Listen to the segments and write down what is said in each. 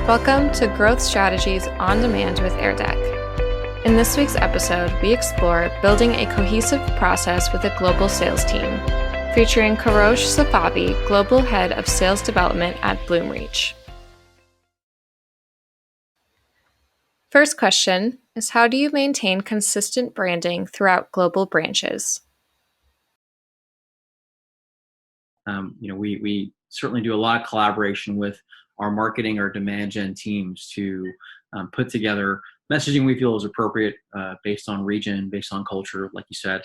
Welcome to Growth Strategies on Demand with AirDeck. In this week's episode, we explore building a cohesive process with a global sales team, featuring Kourosh Safavi, Global Head of Sales Development at Bloomreach. First question is, how do you maintain consistent branding throughout global branches? We certainly do a lot of collaboration with our marketing or demand gen teams to put together messaging we feel is appropriate based on region, based on culture, like you said.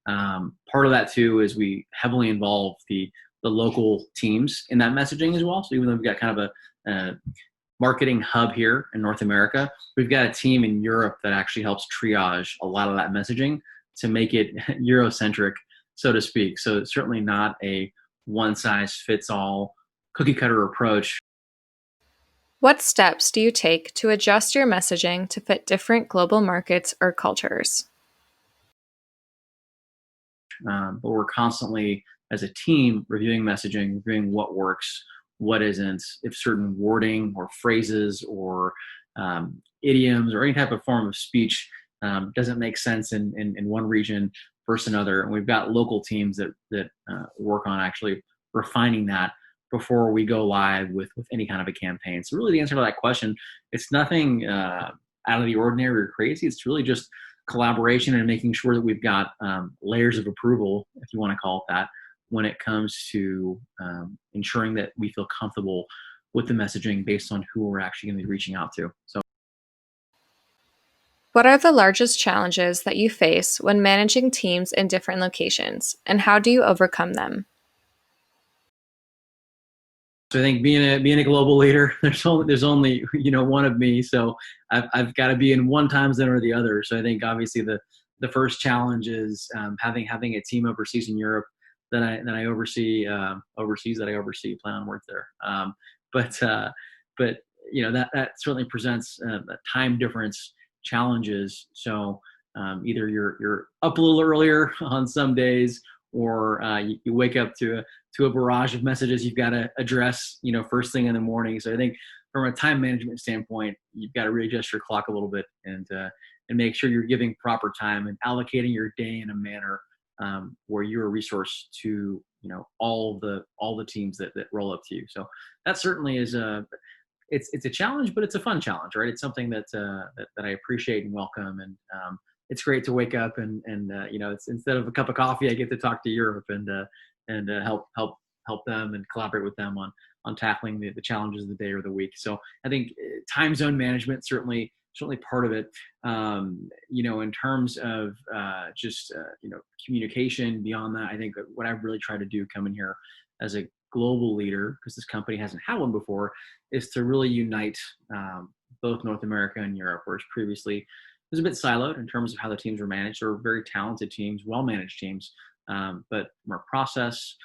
Part of that too is we heavily involve the local teams in that messaging as well. So even though we've got kind of a marketing hub here in North America, we've got a team in Europe that actually helps triage a lot of that messaging to make it Eurocentric, so to speak. So it's certainly not a one-size-fits-all cookie-cutter approach. What steps do you take to adjust your messaging to fit different global markets or cultures? But we're constantly, as a team, reviewing messaging, reviewing what works, what isn't, if certain wording or phrases or idioms or any type of form of speech doesn't make sense in one region versus another. And we've got local teams that work on actually refining that before we go live with any kind of a campaign. So really the answer to that question, it's nothing out of the ordinary or crazy. It's really just collaboration and making sure that we've got layers of approval, if you want to call it that, when it comes to ensuring that we feel comfortable with the messaging based on who we're actually going to be reaching out to. So, what are the largest challenges that you face when managing teams in different locations, and how do you overcome them? So I think being a global leader, there's only one of me, so I've got to be in one time zone or the other. So I think obviously the first challenge is having a team overseas in Europe that I oversee overseas that I oversee, plan on work there. But that certainly presents time difference challenges. So either you're up a little earlier on some days, or you wake up to a barrage of messages you've got to address, first thing in the morning. So I think from a time management standpoint, you've got to readjust your clock a little bit and make sure you're giving proper time and allocating your day in a manner where you're a resource to all the teams that roll up to you. So that certainly is it's a challenge, but it's a fun challenge, right? It's something that I appreciate and welcome, and it's great to wake up and it's instead of a cup of coffee, I get to talk to Europe and help them and collaborate with them on tackling the challenges of the day or the week. So I think time zone management certainly part of it. In terms of communication beyond that, I think that what I've really tried to do coming here as a global leader, because this company hasn't had one before, is to really unite both North America and Europe, whereas previously it was a bit siloed in terms of how the teams were managed. They were very talented teams, well-managed teams, but from a process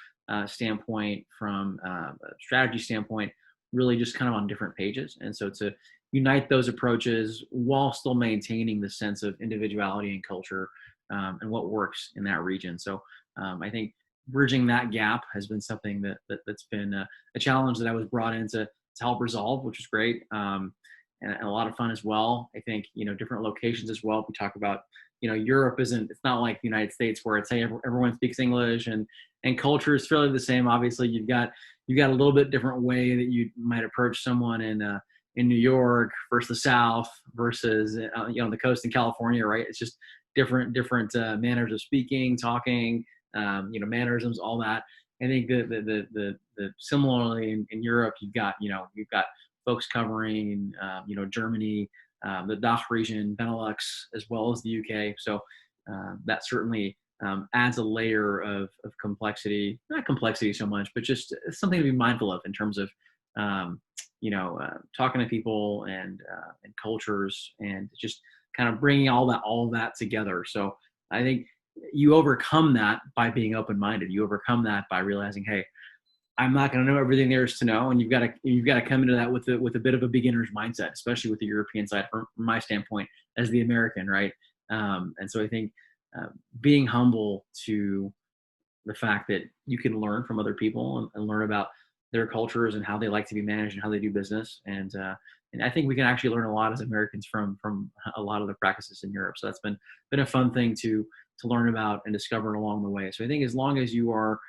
standpoint, from a strategy standpoint, really just kind of on different pages. And so to unite those approaches while still maintaining the sense of individuality and culture and what works in that region. So I think bridging that gap has been something that's been a challenge that I was brought in to help resolve, which is great. And a lot of fun as well. I think, different locations as well. We talk about, Europe it's not like the United States where it's, hey, everyone speaks English and culture is fairly the same. Obviously you've got a little bit different way that you might approach someone in New York versus the South versus, the coast in California, right? It's just different manners of speaking, talking, mannerisms, all that. I think the similarly in Europe, you've got folks covering, Germany, the DACH region, Benelux, as well as the UK. So that certainly adds a layer of complexity, not complexity so much, but just something to be mindful of in terms of, talking to people and cultures and just kind of bringing all that together. So I think you overcome that by being open-minded. You overcome that by realizing, hey, I'm not going to know everything there is to know, and you've got to come into that with a bit of a beginner's mindset, especially with the European side, from my standpoint as the American, right? And so I think being humble to the fact that you can learn from other people and learn about their cultures and how they like to be managed and how they do business. And I think we can actually learn a lot as Americans from a lot of the practices in Europe. So that's been a fun thing to learn about and discover along the way. So I think as long as you are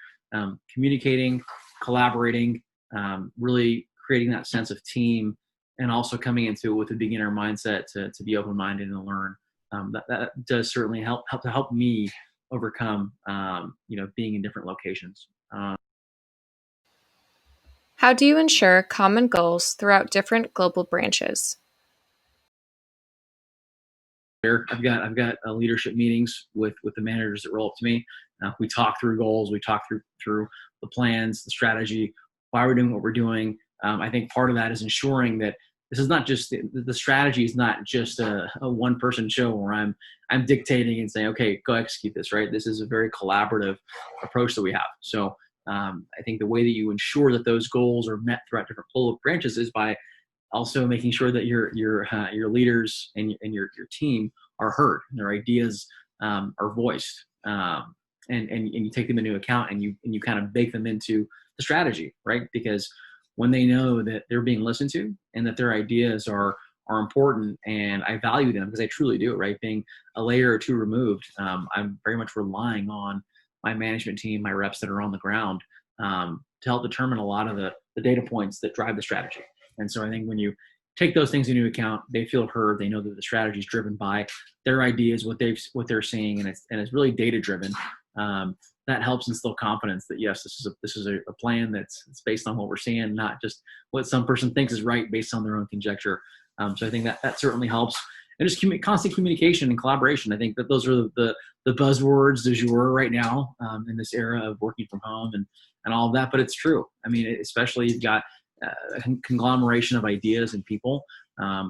communicating, collaborating, really creating that sense of team, and also coming into it with a beginner mindset to be open-minded and learn, that does certainly help me overcome, being in different locations. How do you ensure common goals throughout different global branches? I've got leadership meetings with the managers that roll up to me. We talk through goals. We talk through the plans, the strategy, why we're doing what we're doing. I think part of that is ensuring that this is not just the strategy is not just a one person show where I'm dictating and saying, okay, go execute this, right? This is a very collaborative approach that we have. So I think the way that you ensure that those goals are met throughout different global branches is by also making sure that your leaders and your team are heard, and their ideas are voiced, and you take them into account, and you kind of bake them into the strategy, right? Because when they know that they're being listened to and that their ideas are important and I value them, because I truly do, right? Being a layer or two removed, I'm very much relying on my management team, my reps that are on the ground, to help determine a lot of the data points that drive the strategy. And so I think when you take those things into account, they feel heard. They know that the strategy is driven by their ideas, what they're seeing, and it's really data driven. That helps instill confidence that yes, this is a plan that's based on what we're seeing, not just what some person thinks is right based on their own conjecture. So I think that certainly helps. And just constant communication and collaboration. I think that those are the buzzwords du jour right now, in this era of working from home and all of that. But it's true. I mean, especially you've got a conglomeration of ideas and people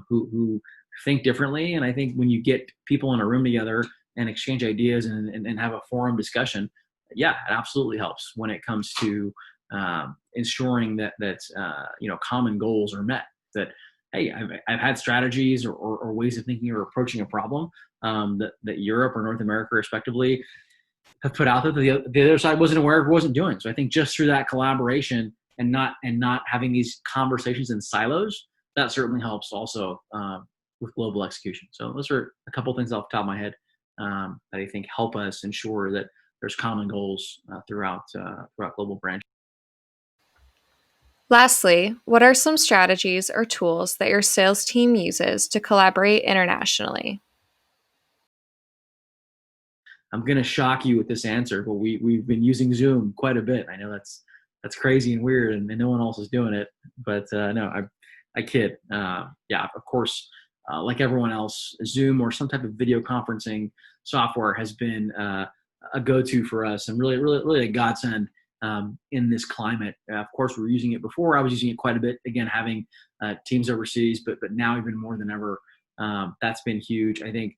who think differently. And I think when you get people in a room together and exchange ideas and have a forum discussion, yeah, it absolutely helps when it comes to ensuring that common goals are met. That hey, I've had strategies or ways of thinking or approaching a problem that Europe or North America respectively have put out there that the other side wasn't aware of or wasn't doing. So I think just through that collaboration and not having these conversations in silos, that certainly helps also with global execution. So those are a couple of things off the top of my head that I think help us ensure that there's common goals throughout global branch. Lastly, what are some strategies or tools that your sales team uses to collaborate internationally? I'm going to shock you with this answer, but we've been using Zoom quite a bit. I know that's crazy and weird, and no one else is doing it. But no, I kid. Yeah, of course, like everyone else, Zoom or some type of video conferencing software has been a go-to for us, and really a godsend in this climate. Of course, we were using it before. I was using it quite a bit. Again, having teams overseas, but now even more than ever, that's been huge. I think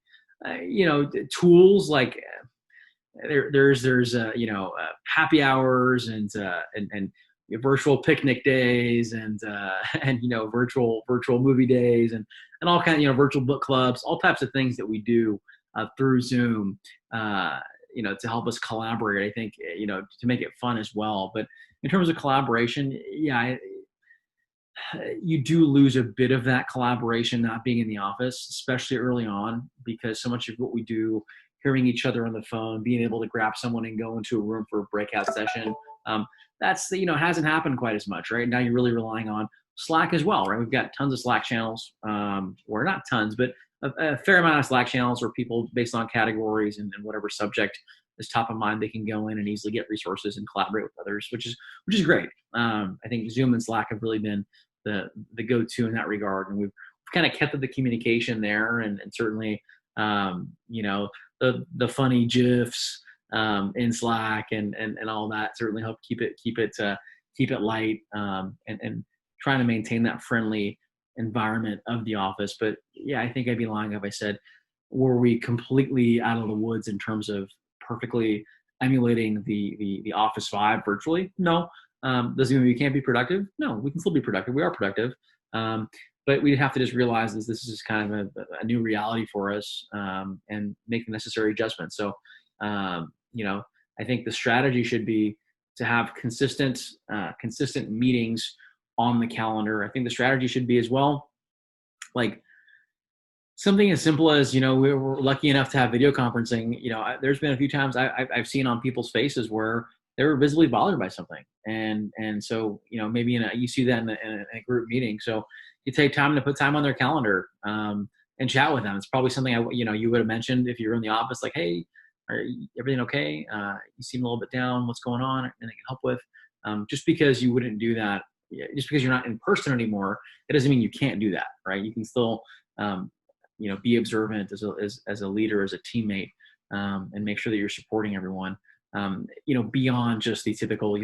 tools like there's happy hours and virtual picnic days and virtual movie days and all kinds virtual book clubs, all types of things that we do through Zoom to help us collaborate. I think to make it fun as well. But in terms of collaboration, yeah, you do lose a bit of that collaboration not being in the office, especially early on, because so much of what we do, hearing each other on the phone, being able to grab someone and go into a room for a breakout session, that's hasn't happened quite as much. Right now, you're really relying on Slack as well. Right, we've got tons of Slack channels, or not tons, but a fair amount of Slack channels where people, based on categories and whatever subject is top of mind, they can go in and easily get resources and collaborate with others, which is great. I think Zoom and Slack have really been the go-to in that regard, and we've kind of kept up the communication there, and certainly the funny gifs in Slack and all that certainly help keep it light, and trying to maintain that friendly environment of the office. But yeah, I think I'd be lying if I said were we completely out of the woods in terms of perfectly emulating the office vibe virtually. No. Doesn't mean we can't be productive. No, we can still be productive. We are productive. But we have to just realize that this is just kind of a new reality for us, and make the necessary adjustments. So, I think the strategy should be to have consistent meetings on the calendar. I think the strategy should be as well, like something as simple as, we were lucky enough to have video conferencing. There's been a few times I've seen on people's faces where they were visibly bothered by something. And so, maybe you see that in a group meeting. So you take time to put time on their calendar and chat with them. It's probably something you would have mentioned if you're in the office, like, hey, everything okay? You seem a little bit down. What's going on? And I can help with. Just because you wouldn't do that, just because you're not in person anymore, it doesn't mean you can't do that, right? You can still, be observant as a leader, as a teammate, and make sure that you're supporting everyone. Beyond just the typical,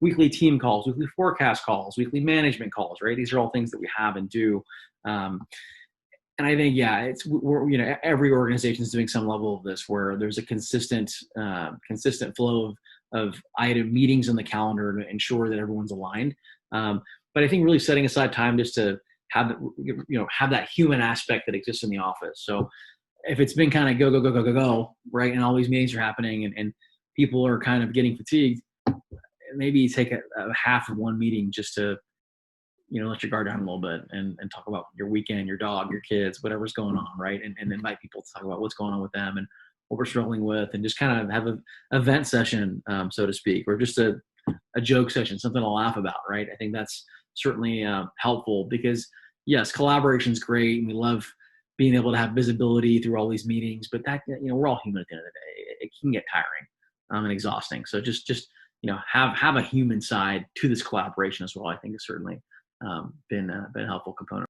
weekly team calls, weekly forecast calls, weekly management calls, right? These are all things that we have and do. And I think, every organization is doing some level of this, where there's a consistent flow of item meetings on the calendar to ensure that everyone's aligned. But I think really setting aside time just to have that human aspect that exists in the office. So if it's been kind of go, right, and all these meetings are happening and people are kind of getting fatigued, maybe take a half of one meeting just to, let your guard down a little bit and talk about your weekend, your dog, your kids, whatever's going on, right? And invite people to talk about what's going on with them and what we're struggling with, and just kind of have an event session, so to speak, or just a joke session, something to laugh about, right? I think that's certainly helpful, because yes, collaboration is great, and we love being able to have visibility through all these meetings, but that, we're all human at the end of the day. It can get tiring and exhausting. So just have a human side to this collaboration as well. I think is certainly been a helpful component.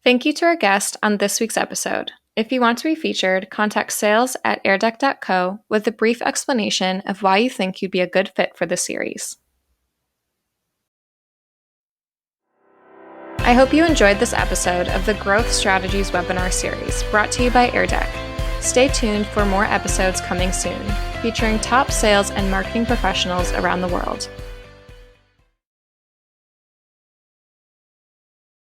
Thank you to our guest on this week's episode. If you want to be featured, contact sales@airdeck.co with a brief explanation of why you think you'd be a good fit for the series. I hope you enjoyed this episode of the Growth Strategies webinar series brought to you by AirDeck. Stay tuned for more episodes coming soon, featuring top sales and marketing professionals around the world.